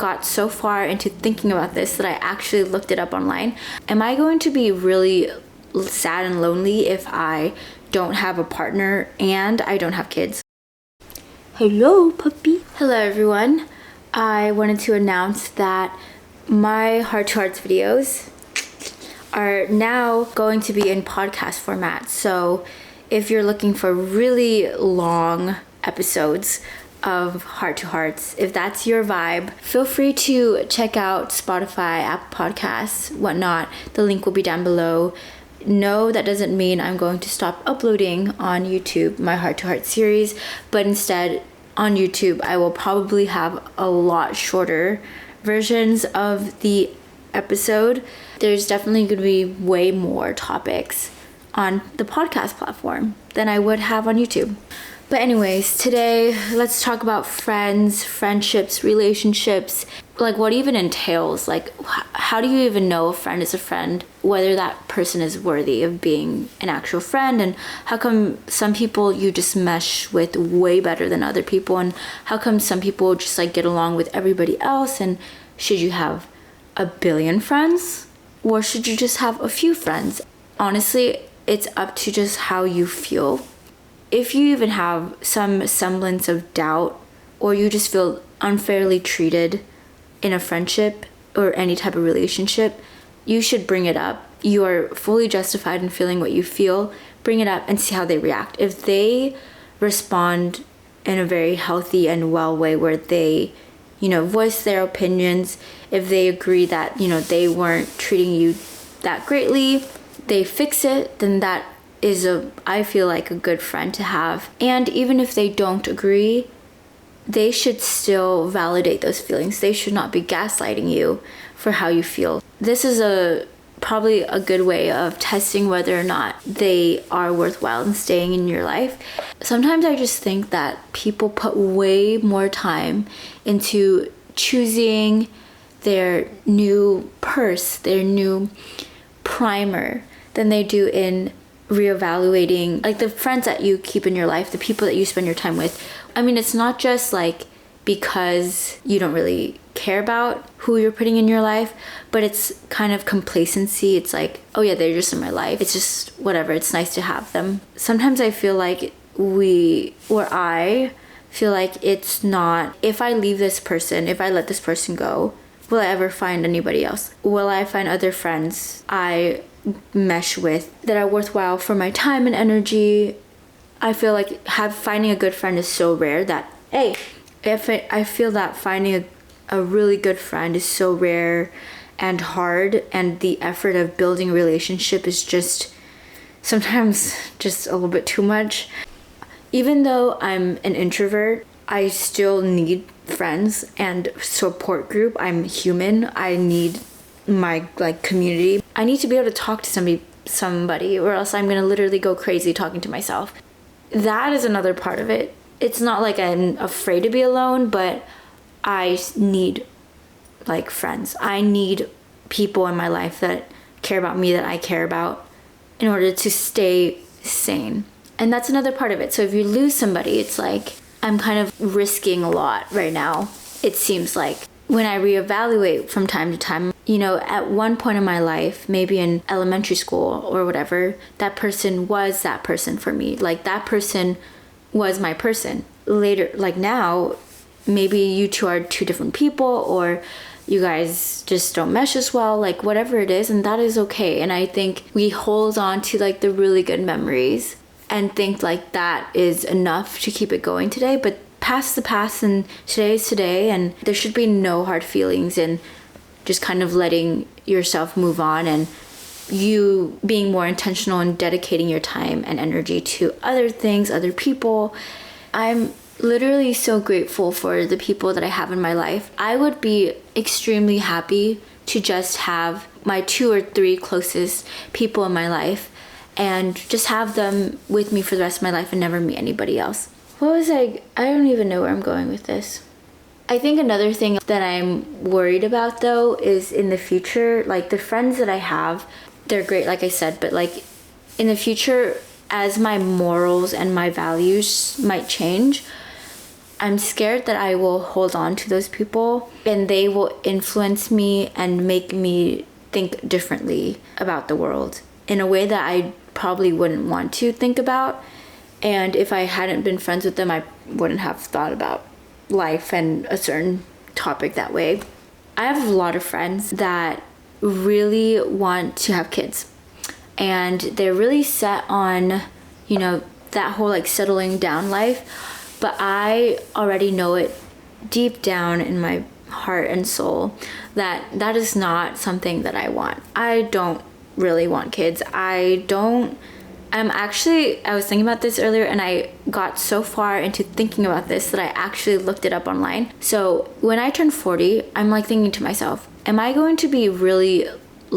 got so far into thinking about this that I actually looked it up online. Am I going to be really sad and lonely if I don't have a partner and I don't have kids? Hello, puppy. Hello, everyone. I wanted to announce that my Heart to Hearts videos are now going to be in podcast format. So if you're looking for really long episodes of Heart to Hearts, if that's your vibe, feel free to check out Spotify, Apple Podcasts, whatnot. The link will be down below. No, that doesn't mean I'm going to stop uploading on YouTube my Heart to Heart series, but instead on YouTube I will probably have a lot shorter versions of the episode. There's definitely going to be way more topics on the podcast platform than I would have on YouTube. But anyways, today let's talk about friends, friendships, relationships, like what even entails. Like how do you even know a friend is a friend, whether that person is worthy of being an actual friend, and how come some people you just mesh with way better than other people, and how come some people just like get along with everybody else, and should you have a billion friends or should you just have a few friends? Honestly, it's up to just how you feel. If you even have some semblance of doubt or you just feel unfairly treated in a friendship or any type of relationship, you should bring it up. You are fully justified in feeling what you feel. Bring it up and see how they react. If they respond in a very healthy and well way where they, voice their opinions, if they agree that, they weren't treating you that greatly, they fix it, then that is I feel like a good friend to have. And even if they don't agree, they should still validate those feelings. They should not be gaslighting you for how you feel. This is probably a good way of testing whether or not they are worthwhile in staying in your life. Sometimes I just think that people put way more time into choosing their new purse, their new primer, than they do in reevaluating like the friends that you keep in your life, the people that you spend your time with. I mean, it's not just like because you don't really care about who you're putting in your life, but it's kind of complacency. It's like, oh yeah, they're just in my life. It's just whatever. It's nice to have them. Sometimes I feel like I feel like it's not, if I leave this person, if I let this person go, will I ever find anybody else? Will I find other friends I mesh with that are worthwhile for my time and energy? I feel like finding a good friend is so rare that, I feel that finding a really good friend is so rare and hard, and the effort of building a relationship is just sometimes just a little bit too much. Even though I'm an introvert, I still need friends and support group. I'm human. I need my community. I need to be able to talk to somebody or else I'm gonna literally go crazy talking to myself. That is another part of it. It's not like I'm afraid to be alone, but I need friends. I need people in my life that care about me, that I care about, in order to stay sane. And that's another part of it. So if you lose somebody, it's like I'm kind of risking a lot right now. It seems like when I reevaluate from time to time, at one point in my life, maybe in elementary school or whatever, that person was that person for me. Like that person was my person. Later, like now, maybe you two are two different people, or you guys just don't mesh as well, like whatever it is, and that is okay. And I think we hold on to the really good memories and think that is enough to keep it going today, but past the past and today's today, and there should be no hard feelings, and just kind of letting yourself move on and you being more intentional and dedicating your time and energy to other things, other people. I'm literally so grateful for the people that I have in my life. I would be extremely happy to just have my 2 or 3 closest people in my life and just have them with me for the rest of my life and never meet anybody else. I don't even know where I'm going with this. I think another thing that I'm worried about though is in the future, the friends that I have, they're great, like I said, but in the future, as my morals and my values might change, I'm scared that I will hold on to those people and they will influence me and make me think differently about the world in a way that I probably wouldn't want to think about. And if I hadn't been friends with them, I wouldn't have thought about life and a certain topic that way. I have a lot of friends that really want to have kids, and they're really set on, you know, that whole like settling down life. But I already know it deep down in my heart and soul that that is not something that I want. I don't really want kids. I was thinking about this earlier, and I got so far into thinking about this that I actually looked it up online. So when I turn 40, I'm like thinking to myself, am I going to be really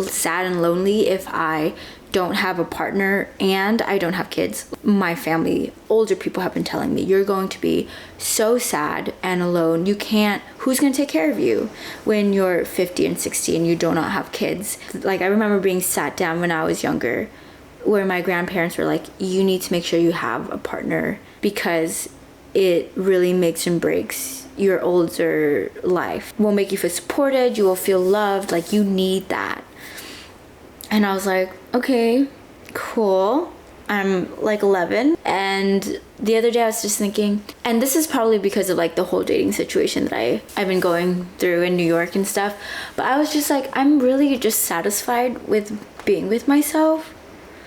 sad and lonely if I don't have a partner and I don't have kids? My family, older people have been telling me, you're going to be so sad and alone. Who's going to take care of you when you're 50 and 60 and you do not have kids? Like, I remember being sat down when I was younger where my grandparents were like, you need to make sure you have a partner because it really makes and breaks your older life. It will make you feel supported, you will feel loved, like you need that. And I was like, okay, cool. I'm like 11. And the other day I was just thinking, and this is probably because of like the whole dating situation that I've been going through in New York and stuff. But I was just like, I'm really just satisfied with being with myself.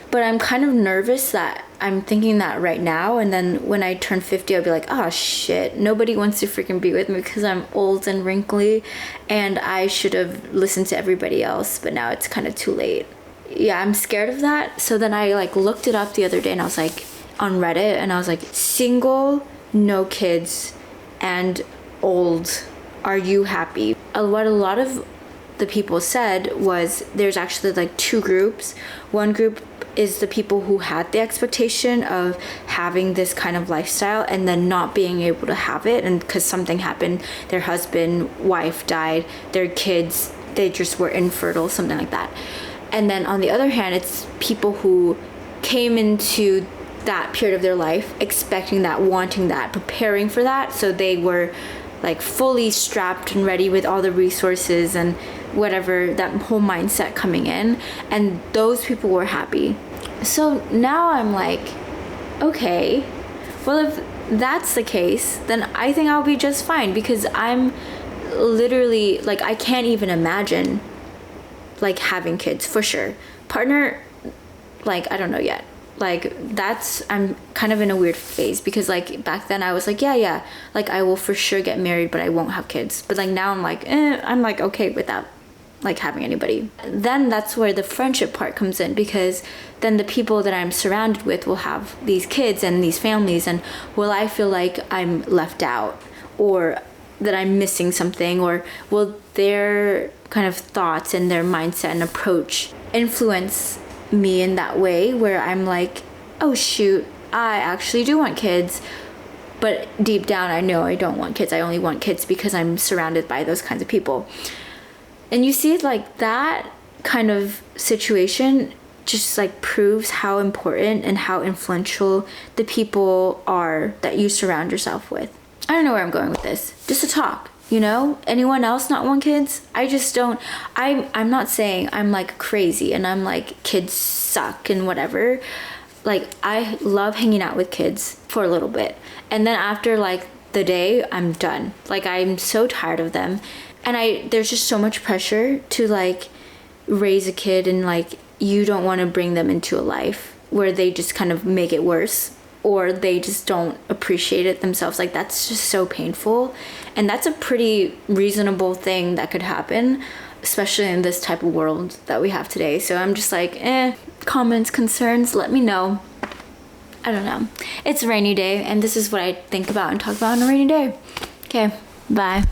But I'm kind of nervous that I'm thinking that right now. And then when I turn 50, I'll be like, oh shit, nobody wants to freaking be with me because I'm old and wrinkly and I should have listened to everybody else, but now it's kind of too late. Yeah, I'm scared of that. So then I like looked it up the other day and I was like on Reddit and I was like, single, no kids, and old, are you happy? What a lot of the people said was there's actually like two groups. One group is the people who had the expectation of having this kind of lifestyle and then not being able to have it, and because something happened, their husband, wife died, their kids, they just were infertile, something like that. And then on the other hand, it's people who came into that period of their life expecting that, wanting that, preparing for that, so they were like fully strapped and ready with all the resources and whatever, that whole mindset coming in, and those people were happy. So now I'm like, okay, well, if that's the case, then I think I'll be just fine, because I'm literally like, I can't even imagine like having kids for sure. Partner, like, I don't know yet. Like, I'm kind of in a weird phase, because like back then I was like, yeah, like I will for sure get married, but I won't have kids. But like now I'm like, I'm like okay with that, like having anybody. Then that's where the friendship part comes in, because then the people that I'm surrounded with will have these kids and these families, and will I feel like I'm left out, or that I'm missing something, or will their kind of thoughts and their mindset and approach influence me in that way where I'm like, oh shoot, I actually do want kids, but deep down I know I don't want kids. I only want kids because I'm surrounded by those kinds of people. And you see, like, that kind of situation just like proves how important and how influential the people are that you surround yourself with. I don't know where I'm going with this. Just a talk. You know, anyone else not want kids? I just don't. I'm not saying I'm like crazy and I'm like kids suck and whatever. Like, I love hanging out with kids for a little bit, and then after like the day, I'm done. Like, I'm so tired of them, and there's just so much pressure to like raise a kid, and like you don't want to bring them into a life where they just kind of make it worse, or they just don't appreciate it themselves. Like, that's just so painful. And that's a pretty reasonable thing that could happen, especially in this type of world that we have today. So I'm just like, comments, concerns, let me know. I don't know. It's a rainy day, and this is what I think about and talk about on a rainy day. Okay, bye.